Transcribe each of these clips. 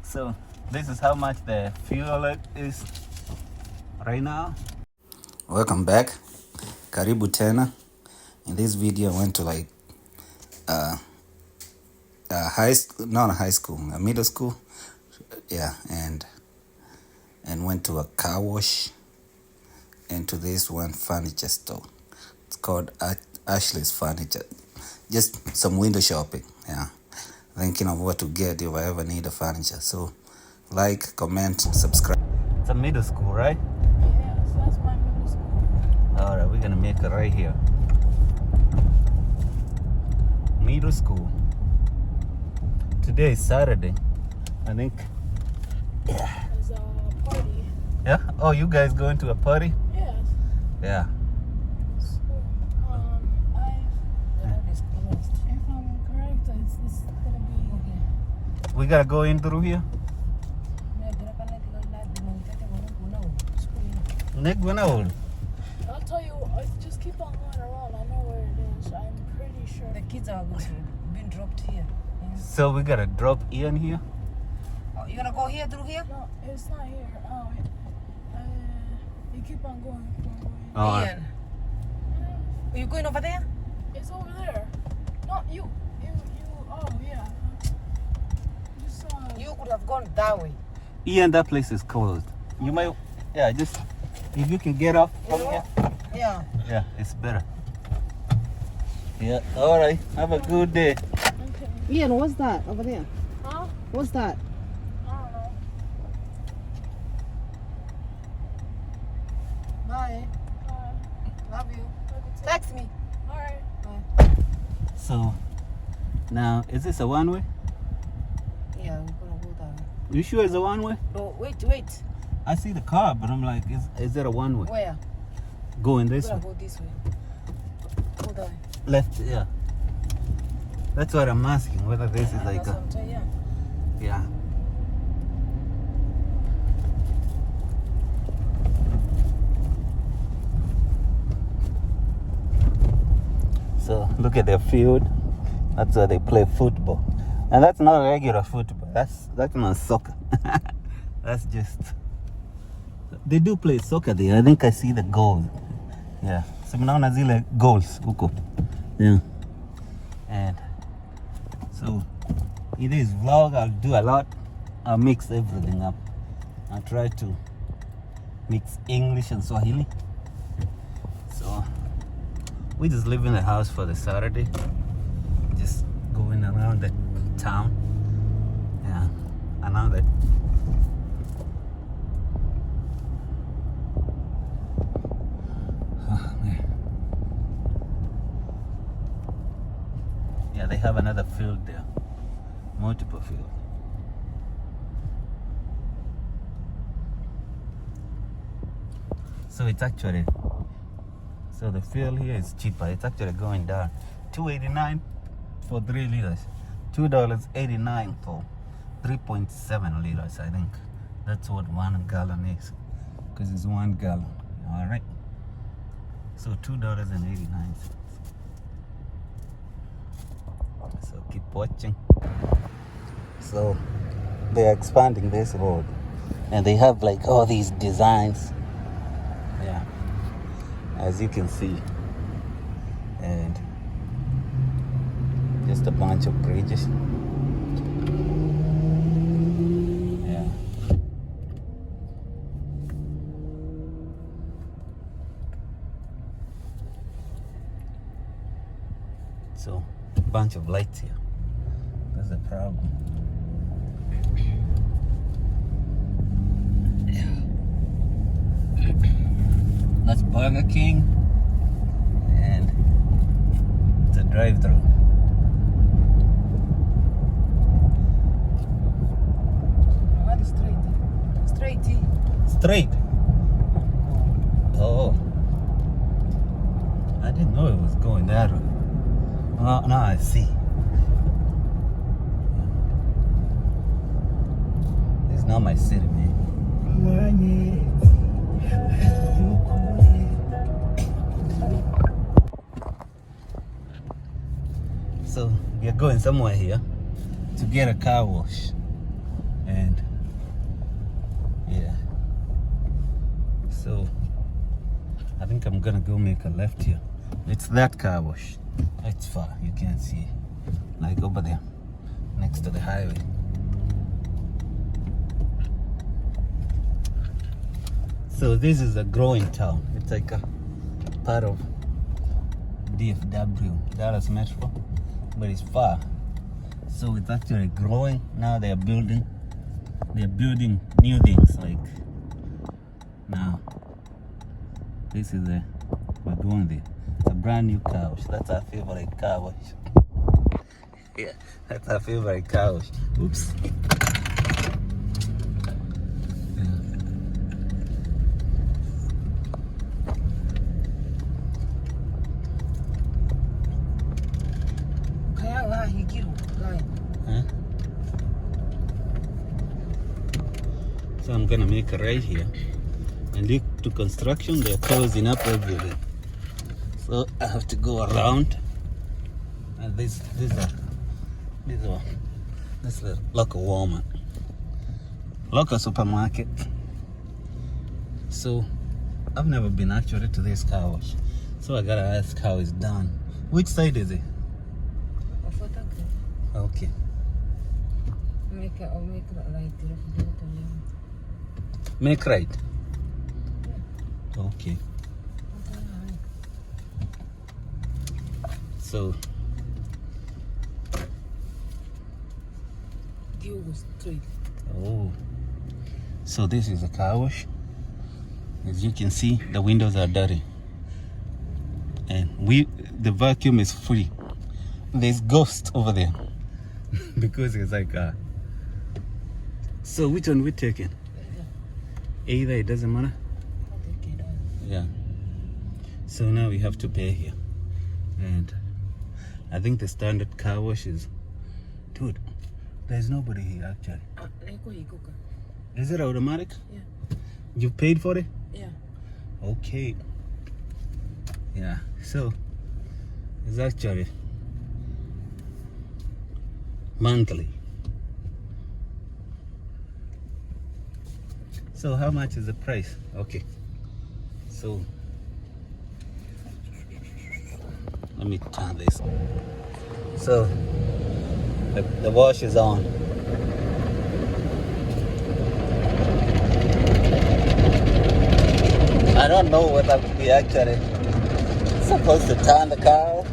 So this is how much the fuel is right now. Welcome back. Karibu tena. In this video, I went to like a middle school. Yeah, and went to a car wash and to this one furniture store. It's called Ashley's Furniture. Just some window shopping. Yeah, thinking of what to get if I ever need a furniture. So like, comment, subscribe. It's a middle school, right? Yes, that's my middle school. All right, we're gonna make it right here. Middle school. Today is Saturday, I think. Yeah. There's a party. Yeah? Oh, you guys going to a party? Yes. Yeah. So, if I'm correct, it's gonna be. We gotta go in through here? I'll tell you, just keep on going around. I know where it is. I'm pretty sure. The kids are being dropped here. So we gotta drop in here? Oh, you gonna go here through here? No, it's not here. You keep on going. Oh, Ian. Are you going over there? It's over there. No, you. Oh, yeah. Just, You could have gone that way. Ian, that place is closed. You might, yeah, just, if you can get off from here. Yeah. Yeah, it's better. Yeah, all right. Have a good day. okay. Ian, what's that over there? Huh? What's that? I don't know. Bye. Love you. Text me. All right. So, now, is this a one-way? Yeah, we're gonna go that way. You sure it's a one-way? No, wait. I see the car, but I'm like, is it a one-way? Where? Going We're this gonna way. go this way. Go that way. Left, yeah. That's what I'm asking, whether this is like That's a, what I'm saying, yeah. yeah. So look at their field. That's where they play football, and that's not regular football. That's not soccer. That's just, they do play soccer there. I think I see the goals. Yeah. So mnaona zile goals huko. Yeah. And so in this vlog, I'll do a lot. I'll mix everything up. I'll try to mix English and Swahili. So we just live in the house for the Saturday. Just going around the town. Yeah. Around the yeah, they have another field there. Multiple field. So it's actually, so the fuel here is cheaper. It's actually going down. $2.89 for 3 liters. $2.89 for 3.7 liters, I think. That's what 1 gallon is. Because it's 1 gallon. Alright. So $2.89. So keep watching. So they're expanding this road. And they have like all these designs. Yeah. As you can see. And just a bunch of bridges. Yeah. So, a bunch of lights here. That's the problem. Yeah. That's Burger King. And it's a drive-thru. Straight. Oh. I didn't know it was going that way. Oh, now I see. This is not my city, man. So we are going somewhere here to get a car wash, and So I think I'm gonna go make a left here. It's that car wash. It's far, you can't see. Like over there, next to the highway. So this is a growing town. It's like a part of DFW, Dallas Metro, but it's far. So it's actually growing. Now they're building new things. Like now, this is we're going there. It's a brand new car wash. That's our favorite car wash. Yeah, that's our favorite car wash. Oops. So I'm gonna make a right here, and due to construction they're closing up everything, so I have to go around. And this is a local Walmart, local supermarket. So I've never been actually to this car wash, so I gotta ask how it's done. Which side is it? Okay. Make right. Okay. So so this is a car wash. As you can see, the windows are dirty, and the vacuum is free. There's ghost over there because it's like so which one we taking? Either, it doesn't matter. Yeah. So now we have to pay here, and I think the standard car wash is, dude, there's nobody here actually. Is it automatic? Yeah. You paid for it? Yeah. Okay. Yeah. So it's actually monthly. So how much is the price? Okay. So let me turn this. So the wash is on. I don't know whether we actually supposed to turn the car off.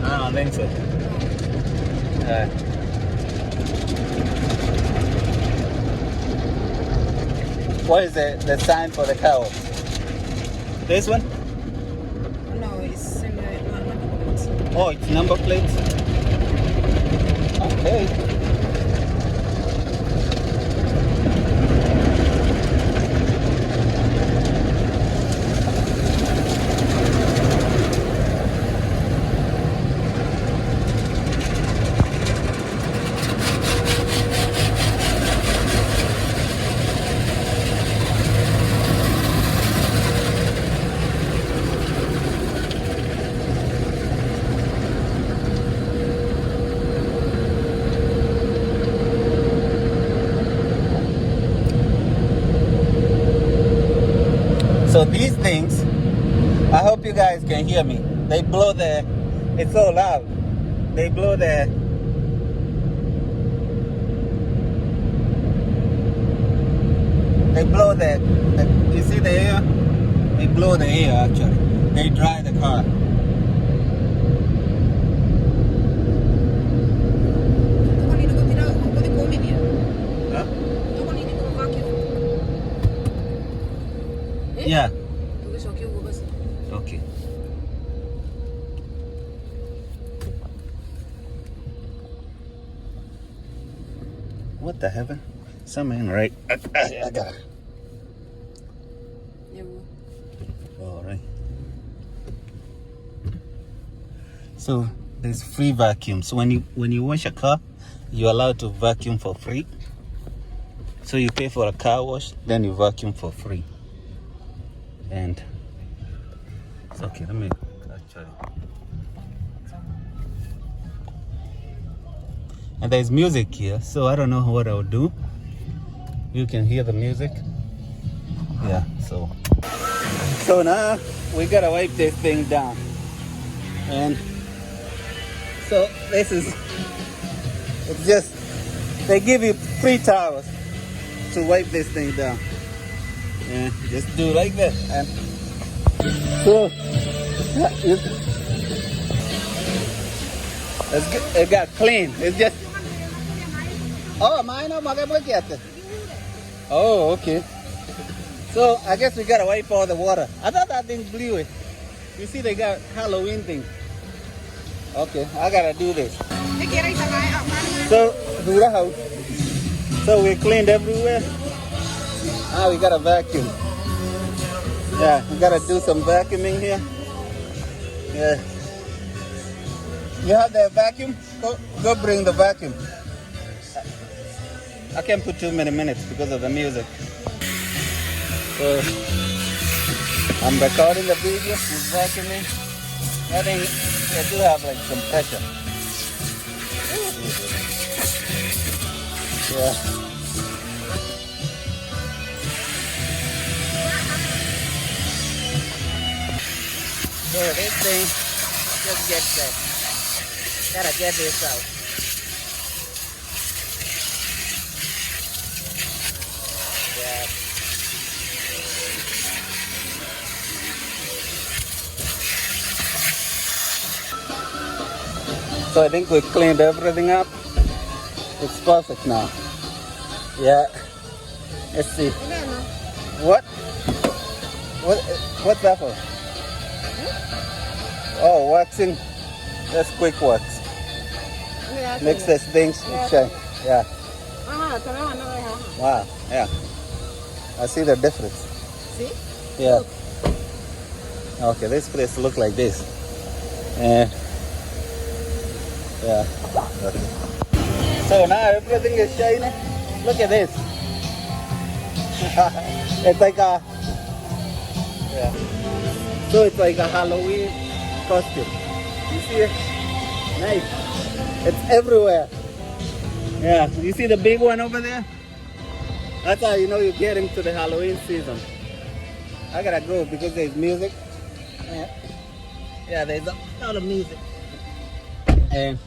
I don't think so. What is the sign for the car wash? This one? No, it's Oh, it's number plates? Okay. So these things, I hope you guys can hear me. They blow it's so loud. They blow you see the air? They blow the air actually. They dry the car. Huh? Yeah. Okay. What the heaven? Something right. I got it. All right. So there's free vacuum. So when you wash a car, you're allowed to vacuum for free. So you pay for a car wash, then you vacuum for free. And it's okay. Let me actually. And there's music here, so I don't know what I'll do. You can hear the music. Yeah, so now we gotta wipe this thing down. And so this is, it's just, they give you 3 towels to wipe this thing down. And just do like that. And so it got clean. It's just, oh, mine, oh, okay. So I guess we gotta wipe all the water. I thought that thing blew it. You see they got Halloween thing. Okay, I gotta do this. So we cleaned everywhere. Now we gotta vacuum. Yeah, we gotta do some vacuuming here. Yeah. You have the vacuum? Go bring the vacuum. I can't put too many minutes because of the music. So I'm recording the video, it's vacuuming. I think I do have like some pressure. Yeah. So this thing just gets that. Gotta get this out. Yeah. So I think we cleaned everything up. It's perfect now. Yeah. Let's see. What's that for? Oh, waxing. That's quick wax. Makes this thing shine. Yeah. Wow. Yeah. I see the difference. See? Yeah. Okay, this place look like this. And yeah. Okay. So now everything is shiny. Look at this. It's like a, yeah. So it's like a Halloween costume. You see it? Nice. It's everywhere. Yeah. You see the big one over there? That's how you know you're getting to the Halloween season. I gotta go because there's music. Yeah, there's a lot of music. And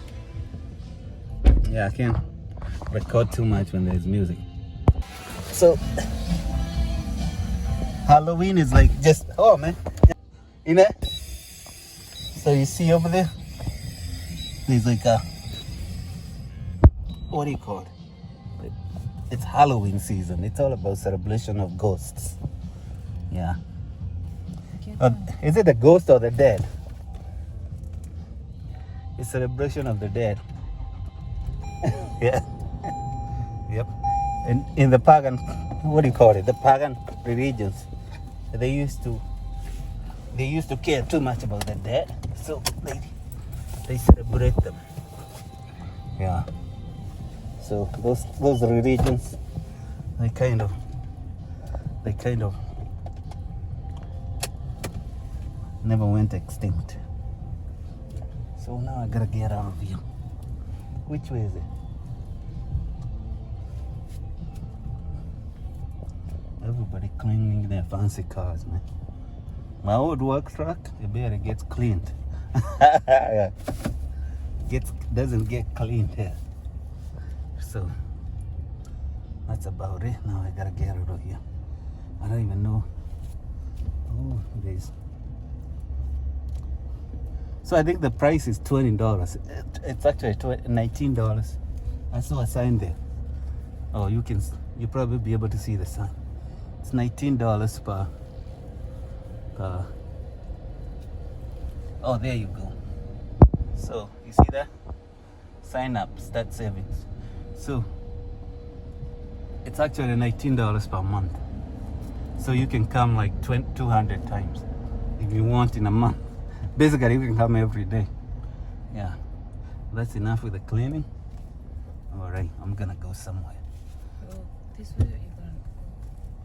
yeah, I can't record too much when there's music. So Halloween is like just, oh man, you know? So you see over there, there's like a, what do you call it? It's Halloween season. It's all about celebration of ghosts. Yeah. Is it the ghost or the dead? It's celebration of the dead. Yeah. Yep. And in the pagan, what do you call it? The pagan religions, they used to care too much about the dead, so they celebrate them. Yeah. So those religions, they kind of never went extinct. So now I gotta get out of here. Which way is it? Everybody cleaning their fancy cars, man. My old work truck, it barely gets cleaned. Yeah. Doesn't get cleaned here. So that's about it. Now I gotta get out of here. I don't even know. Oh, there's. So I think the price is $20. It's actually $19. I saw a sign there. Oh, you probably be able to see the sign. It's $19 per. Oh, there you go. So you see that? Sign up, start savings. So it's actually $19 per month. So you can come like 200 times if you want in a month. Basically, you can come every day. Yeah, that's enough with the cleaning. All right, I'm gonna go somewhere. Oh, this way you're gonna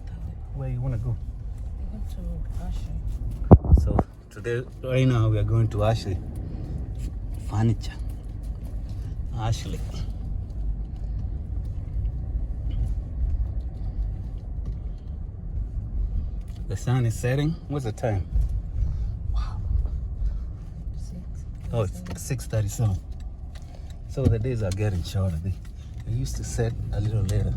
go. Where you wanna go? You're going to Ashley. So today, right now, we are going to Ashley Furniture. Ashley. The sun is setting. What's the time? Wow. 6. Oh, it's 6:37. So the days are getting shorter. They used to set a little later.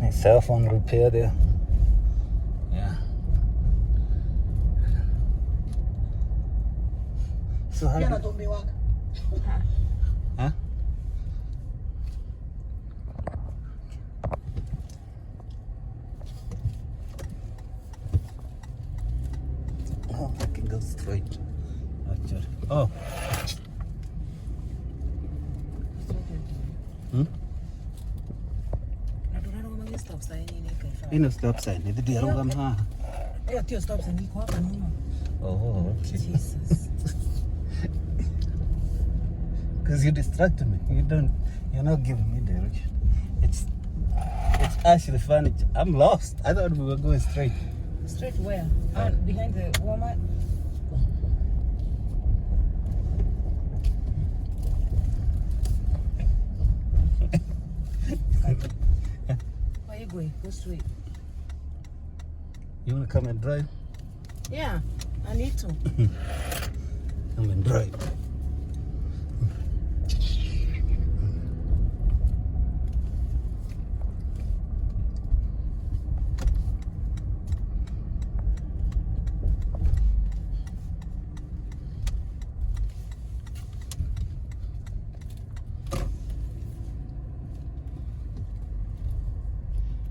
My cell phone repair there. Yeah. So how Yana do, don't be walk. huh? Oh, I can go straight. Actually. Oh. Hmm? Stop sign In a stop sign. Did you come here? Yeah, stop sign. Oh, okay. Jesus. Because you distracted me. You're not giving me direction. It's actually furniture. I'm lost. I thought we were going straight. Straight where? Behind the Walmart? Where are you going? Go straight. You want to come and drive? Yeah, I need to. Come and drive.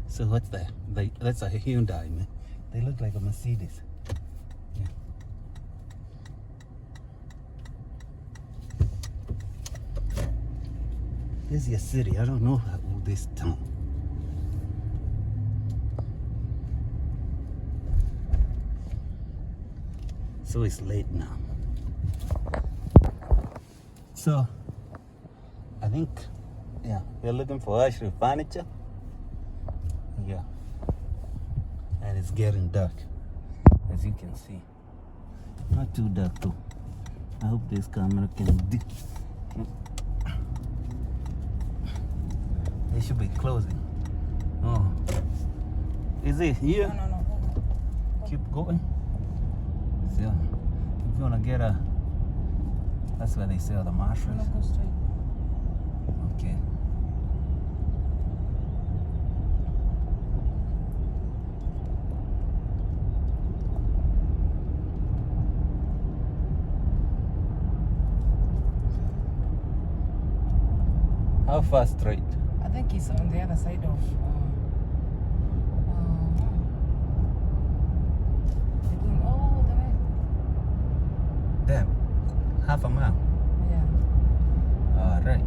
So what's that? That's a Hyundai, man. They look like a Mercedes. Yeah. This is your city. I don't know this town. So it's late now. So I think, yeah, we're looking for actually furniture. Yeah, and it's getting dark, as you can see. Not too dark though. I hope this camera can they should be closing. Oh, is it here? No. Keep going. So if you wanna get that's where they sell the mattress. No, go straight. Okay. How far straight? I think it's on the other side of. They're going all the way. Damn. Half a mile. Yeah. All right.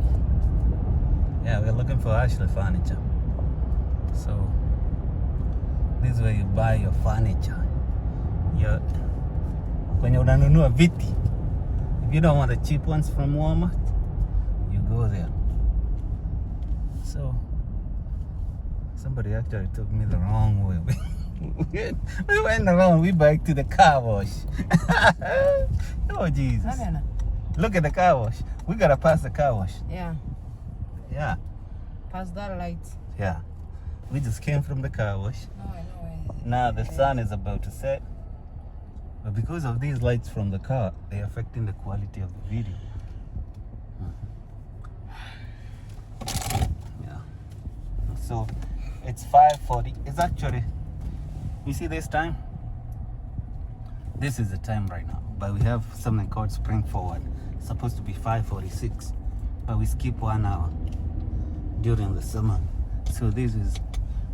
Yeah, we're looking for actual furniture. So this is where you buy your furniture. When you're unanunua viti. If you don't want the cheap ones from Walmart, you go there. So somebody actually took me the wrong way. We went around. We back to the car wash. Oh Jesus! Look at the car wash. We gotta pass the car wash. Yeah. Yeah. Past that light. Yeah. We just came from the car wash. No, I know. Now the sun is about to set. But because of these lights from the car, they're affecting the quality of the video. Yeah. So it's 5:40. It's actually, you see this time? This is the time right now. But we have something called spring forward. It's supposed to be 5:46. But we skip 1 hour during the summer. So this is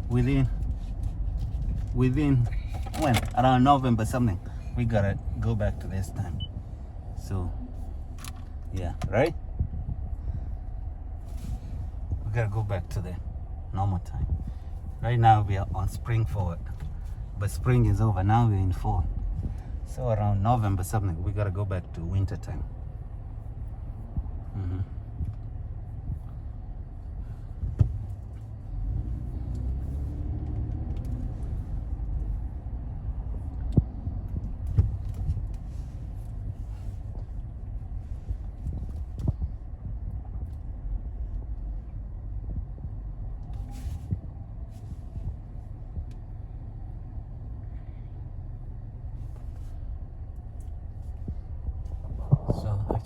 within when? Around November something. We gotta go back to this time. So yeah, right? We gotta go back to the normal time. Right now we are on spring forward. But spring is over. Now we're in fall. So around November something, we gotta go back to winter time.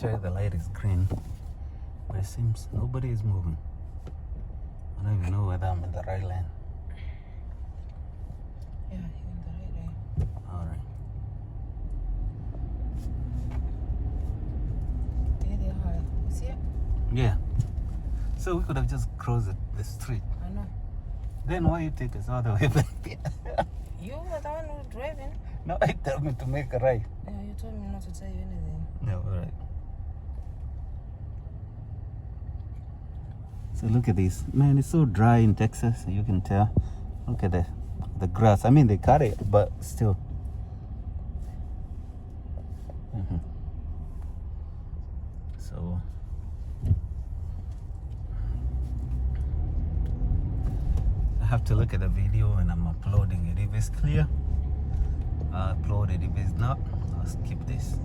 Actually, the light is green, but it seems nobody is moving. I don't even know whether I'm in the right lane. Yeah, you're in the right lane. All right. There they are. You see it? Yeah. So we could have just crossed the street. I know. Then why you take us all the way back here? You were the one who was driving. No, I told me to make a right. Yeah, you told me not to tell you anything. No, all right. So look at this. Man, it's so dry in Texas, you can tell. Look at the grass. I mean, they cut it, but still. So I have to look at the video when I'm uploading it. If it's clear, I'll upload it. If it's not, I'll skip this.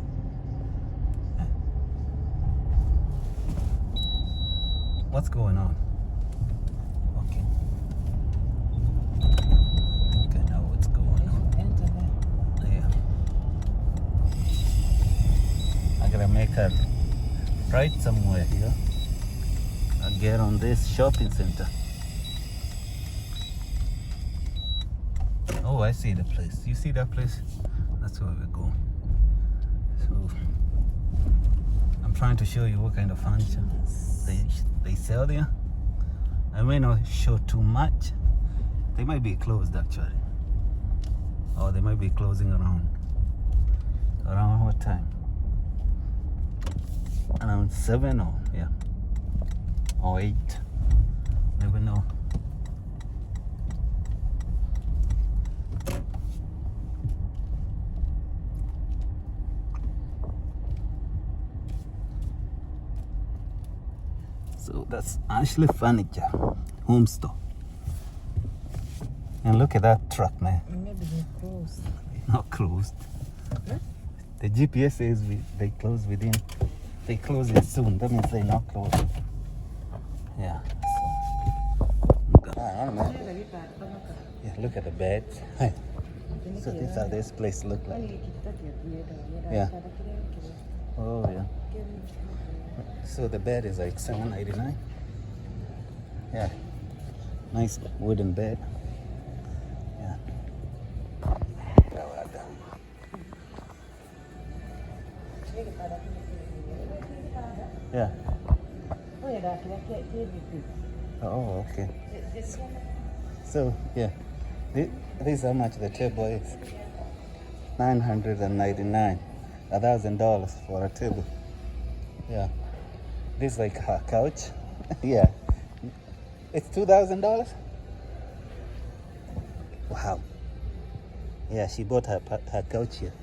What's going on? Okay. I think I know what's going on. Enter there. Yeah. I'm gonna make a right somewhere here. I'll get on this shopping center. Oh, I see the place. You see that place? That's where we're going. So I'm trying to show you what kind of furniture they sell there. I may not show too much. They might be closed actually. Or they might be closing around what time? Around 7 or yeah. Or 8. Never know. So that's Ashley Furniture Home Store. And look at that truck, man. Maybe they closed. Not closed. Huh? The GPS says they close within. They close it soon. That means they're not closed. Yeah. So, yeah, look at the beds. So this is how this place look like. Yeah. Oh yeah. So the bed is like $7.99. Yeah. Nice wooden bed. Yeah. Yeah. Oh, okay. So yeah, this is how much the table is. $999, $1,000 for a table. Yeah. This is like her couch. Yeah. It's $2,000. Wow. Yeah, she bought her couch here.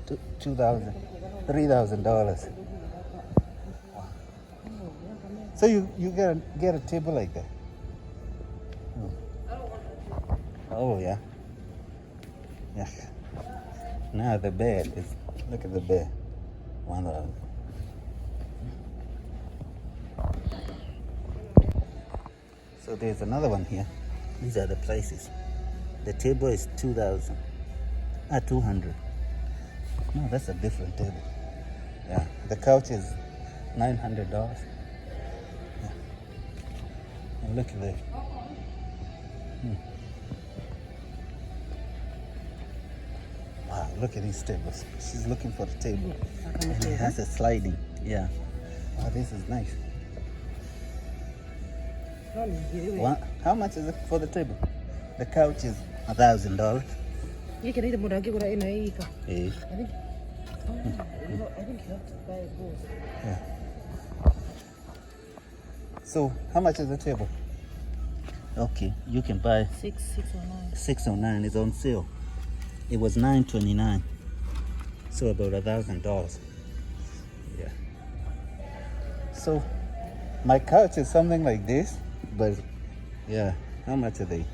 $2,000, $3,000. Wow. So you get a table like that? Oh yeah. Yeah. Now the bed is. Look at the bed. $1,000. So there's another one here. These are the prices. The table is $2,000. 200. No, that's a different table. Yeah, the couch is $900. Yeah. And look at that. Wow, look at these tables. She's looking for a table. And it has a sliding. Yeah. Oh, this is nice. What? How much is it for the table? The couch is $1,000. You can eat the muragi gura in a Eh? I think you have to buy both. Yeah. So how much is the table? Okay, you can buy 609. 609. It's on sale. It was $929. So about $1,000. Yeah. So my couch is something like this, but yeah, how much are they?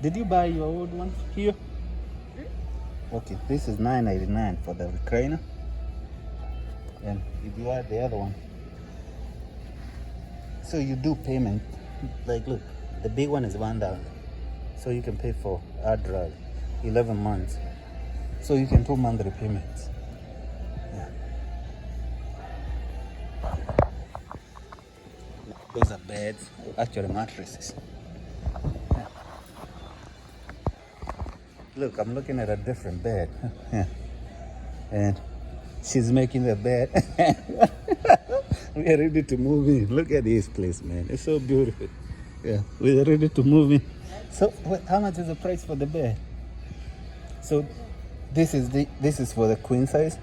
Did you buy your old one here? Okay, this is $9.99 for the recliner. And if you add the other one, so you do payment. Like look, the big one is $1,000. So you can pay for 11 months. So you can do monthly payments. Yeah. Those are beds, actually mattresses. Yeah. Look, I'm looking at a different bed. Yeah. And she's making the bed. We are ready to move in. Look at this place, man. It's so beautiful. Yeah, we are ready to move in. So, how much is the price for the bed? So, this is for the queen size,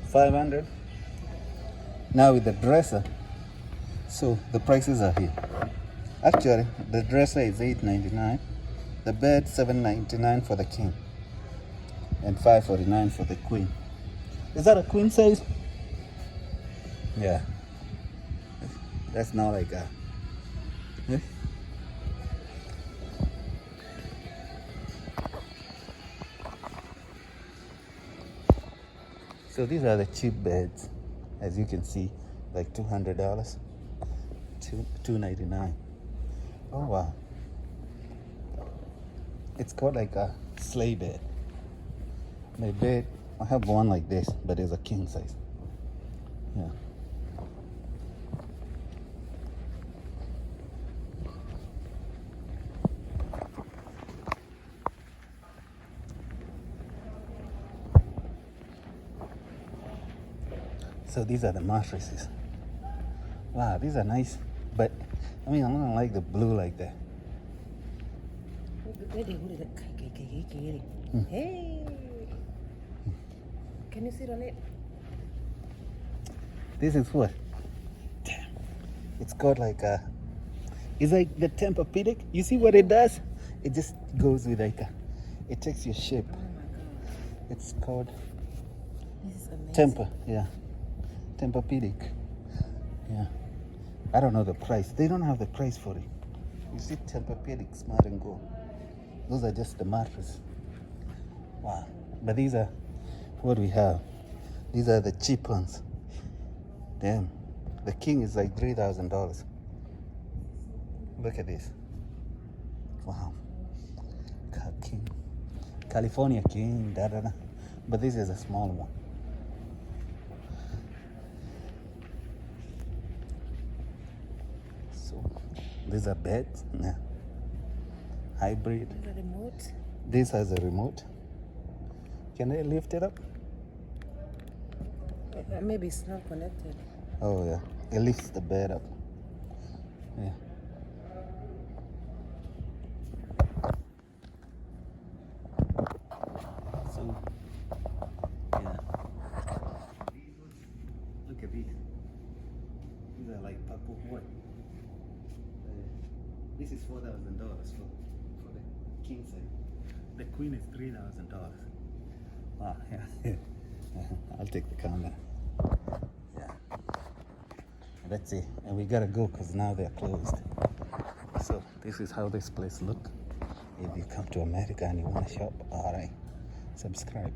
500. Now with the dresser, so the prices are here. Actually, the dresser is $8.99, the bed $7.99 for the king, and $5.49 for the queen. Is that a queen size? Yeah. That's not like a. Yeah. So these are the cheap beds, as you can see, like $200, $299. Oh wow! It's called like a sleigh bed. My bed, I have one like this, but it's a king size. Yeah. So these are the mattresses. Wow, these are nice, but I mean, I don't like the blue like that. Hey, can you sit on it? This is what? Damn. It's called like a. It's like the Tempur-Pedic. You see what it does? It just goes with like a. It takes your shape. Oh my god, It's called this is amazing. Tempur. Yeah, Tempur-Pedic. Yeah. I don't know the price. They don't have the price for it. You see Tempur-Pedic, Smart and Go. Those are just the mattress. Wow. But these are what we have. These are the cheap ones. Damn. The king is like $3,000. Look at this. Wow. King. California king, da da da. But this is a small one. So these are beds. Yeah. Hybrid. The remote. This has a remote. Can I lift it up? Maybe it's not connected. Oh yeah. It lifts the bed up. Yeah. So yeah. Look at these. These are like purple wood. This is $4,000 for the king size. The queen is $3,000. Wow, yeah. I'll take the camera. Yeah. That's it. And we gotta go because now they're closed. So this is how this place look. If you come to America and you wanna shop, alright. Subscribe.